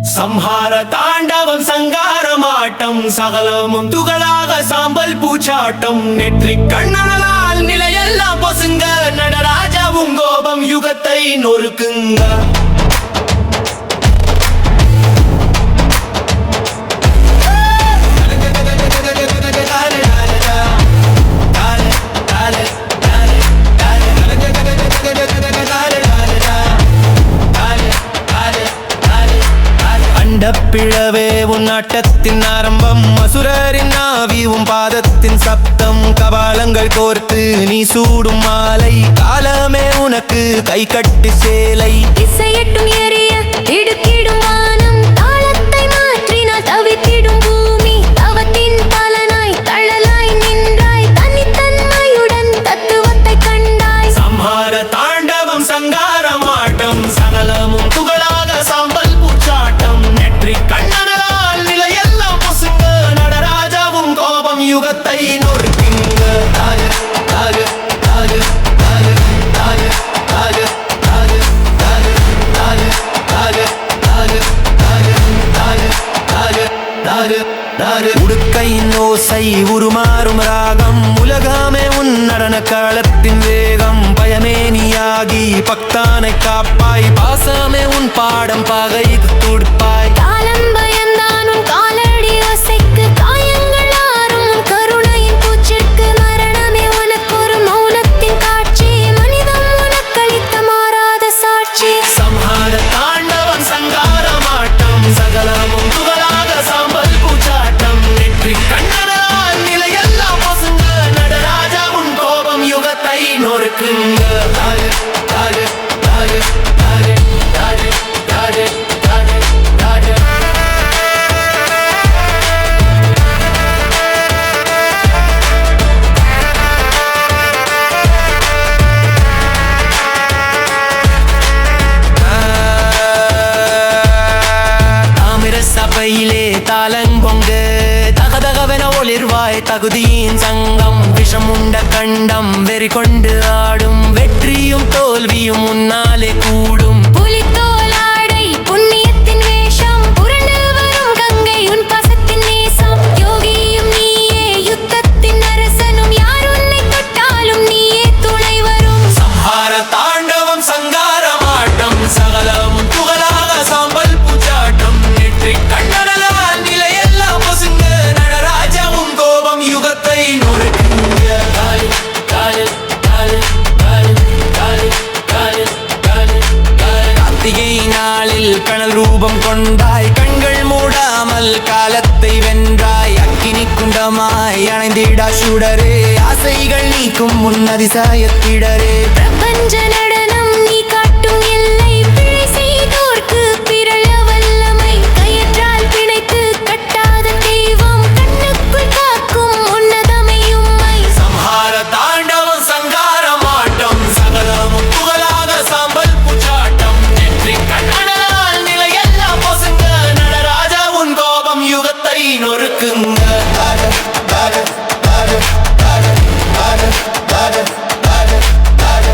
संहार तांडवम संगारमाट्टम சகலமும் துகளாக சாம்பல் பூச்சாட்டம் நெற்றி கண்ணனலால் நிலையெல்லாம் பொசுங்க நடராஜாவும் கோபம் யுகத்தை நொறுக்குங்க பிழவே உன் ஆட்டத்தின் ஆரம்பம் அசுரரின் ஆவியும் பாதத்தின் சப்தம் கபாலங்கள் கோர்த்து நீ சூடும் மாலை காலமே உனக்கு கை கட்டி சேலை இசையட்டும் எரிய இடுக்கிடும் வானம் தாளத்தை மாற்றினால் தவித்திடும் பூமி தவத்தின் பலனாய் தழலாய் நின்றாய் தனித்தன்மையுடன் தத்துவத்தை கண்டாய் சம்ஹார தாண்டவம் சங்காரமாட்டம் சகலமும் துகளாக சாம்பல் பூச்சாட்டம் நெற்றி கண்ணனலால் நிலையெல்லாம் பொசுங்க நடராஜாவும் கோபம் யுகத்தை நொறுக்குங்க தாய தாய தாய தாய தாய தாய தாய தாய தாய தாய தாய தாய தாய தாய தாய உடுக்கையின் ஓசை உருமாறும் ராகம் உலகமே உன் நடன காலத்தின் வேகம் பயமே நீயாகி பக்தானை காப்பாய் பாசமே உன் பாடம் பகைக்கு துடுப்பாய் காலம் பயந்தான் உன் காலடி ஓசைக்கு காயங்கள் ஆறும் கருணையின் பூச்சிற்கு மரணமே உனக்கு ஒரு மௌனத்தின் காட்சி மனிதம் உனக்களித்த மாறாத சாட்சி சம்ஹார தாண்டவம் சங்காரமாட்டம் சகலமும் துகளாக சாம்பல் பூச்சாட்டம் நெற்றி கண்ணனலால் நிலையெல்லாம் பொசுங்க நடராஜா உன் கோபம் யுகத்தை நொறுக்குங்க தாய தாய தாய தாய தாய தாய தாய தாய தாமிர சபையிலே தாளங்கொங்க தகதகவென ஒளிர்வாய் தகுதியின் சங்கம் விஷம் உண்ட கண்டம் வெறி கொண்டு ஆடும் வெற்றியும் தோல்வியும் முன்னாலே கூடும் புலித்தோலாடை புண்ணியத்தின் வேஷம் புரண்டு வரும் கங்கை உன் பசத்தின் நேசம் யோகியும் நீயே யுத்தத்தின் அரசனும் யார் உன்னை தொட்டாலும் நீயே துணை வரும் சம்ஹார தாண்டவம் சங்காரமாட்டம் சகலமும் துகளாக சாம்பல் பூச்சாட்டம் நெற்றி கண்ணனலால் நிலையெல்லாம் பொசுங்க நடராஜாவும் கோபம் யுகத்தை நொறுக்குங்க தாய தாய தாய தாய தாய தாய தாய தாய கார்த்திகை நாளில் கனல் ரூபம் கொண்டாய் கண்கள் மூடாமல் காலத்தை வென்றாய் அக்கினி குண்டமாய் அணைந்திடா சுடரே ஆசைகள் நீக்கும் முன் அதிசயத்திடரே பிரபஞ்ச நடனம் நீ காட்டும் எல்லை பிழை செய்தோர்க்கு பிறழ வல்லமை கயிற்றால் பிணைத்து கட்டாத தெய்வம் கண்ணுக்குள் காக்கும் உன்னதமை உம்மை சம்ஹார தாண்டவம் சங்காரமாட்டம் சகலமும் துகளாக சாம்பல் பூச்சாட்டம் நெற்றி கண்ணனலால் நிலையெல்லாம் பொசுங்க நடராஜா உன் கோபம் யுகத்தை நொறுக்குங்க தாய தாய தாய தாய தாய தாய தாய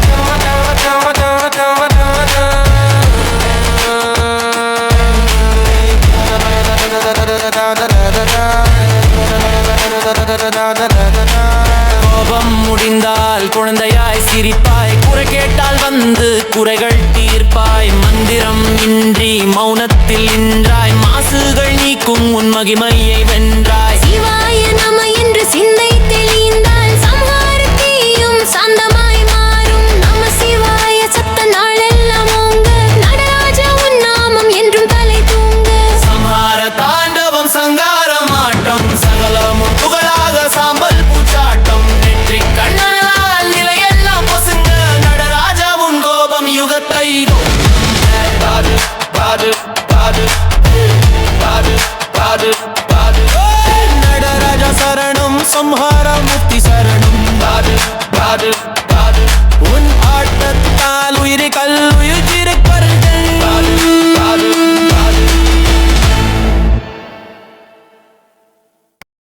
கோபம் முடிந்தால் குழந்தையாய் சிரிப்பாய் குறை கேட்டால் வந்து குறைகள் தீர்ப்பாய் மந்திரம் இன்றி மௌனத்தில் நின்றாய் மாசுகள் நீக்கும் உன் மகிமையை வென்றாய் சிவாய நம என்று சிந்தை தெளிந்தால் சம்ஹாரத்தையும் சாந்தமாய் மாறும் நம சிவாய சத்த நாளெல்லாம் ஓங்க நடராஜா உன் நாமம் என்றும் தலை தூங்க சம்ஹார தாண்டவம் சங்காரமாட்டம் சகலமும் துகளாக சாம்பல் பூச்சாட்டம் நெற்றி கண்ணனலால் நிலையெல்லாம் பொசுங்க நடராஜா உன் கோபம் யுகத்தை பாது பாது பாது பாது பாது பாது நடராஜா சரணம் சம்ஹார முக்தி சரணம் பாது பாது பாது உன் ஆட்டத்தால் உயிரை